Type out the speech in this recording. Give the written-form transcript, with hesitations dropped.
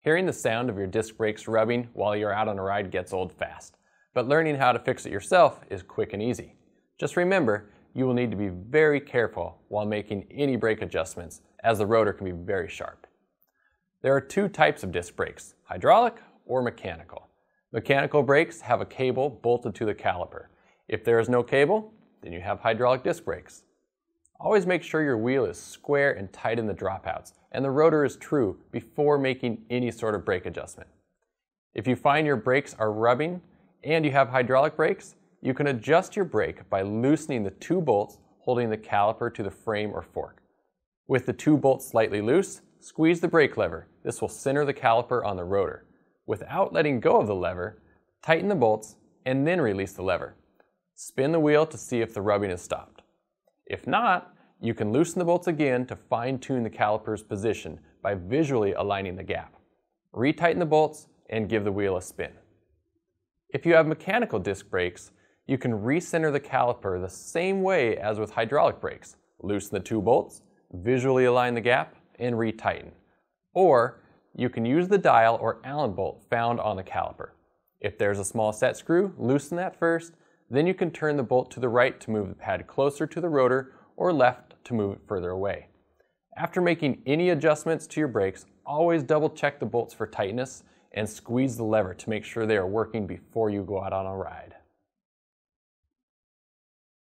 Hearing the sound of your disc brakes rubbing while you're out on a ride gets old fast, but learning how to fix it yourself is quick and easy. Just remember, you will need to be very careful while making any brake adjustments, as the rotor can be very sharp. There are two types of disc brakes, hydraulic or mechanical. Mechanical brakes have a cable bolted to the caliper. If there is no cable, then you have hydraulic disc brakes. Always make sure your wheel is square and tight in the dropouts, and the rotor is true before making any sort of brake adjustment. If you find your brakes are rubbing and you have hydraulic brakes, you can adjust your brake by loosening the two bolts holding the caliper to the frame or fork. With the two bolts slightly loose, squeeze the brake lever. This will center the caliper on the rotor. Without letting go of the lever, tighten the bolts and then release the lever. Spin the wheel to see if the rubbing has stopped. If not, you can loosen the bolts again to fine-tune the caliper's position by visually aligning the gap. Retighten the bolts and give the wheel a spin. If you have mechanical disc brakes, you can recenter the caliper the same way as with hydraulic brakes. Loosen the two bolts, visually align the gap, and retighten. Or you can use the dial or Allen bolt found on the caliper. If there's a small set screw, loosen that first, then you can turn the bolt to the right to move the pad closer to the rotor or left to move it further away. After making any adjustments to your brakes, always double check the bolts for tightness and squeeze the lever to make sure they are working before you go out on a ride.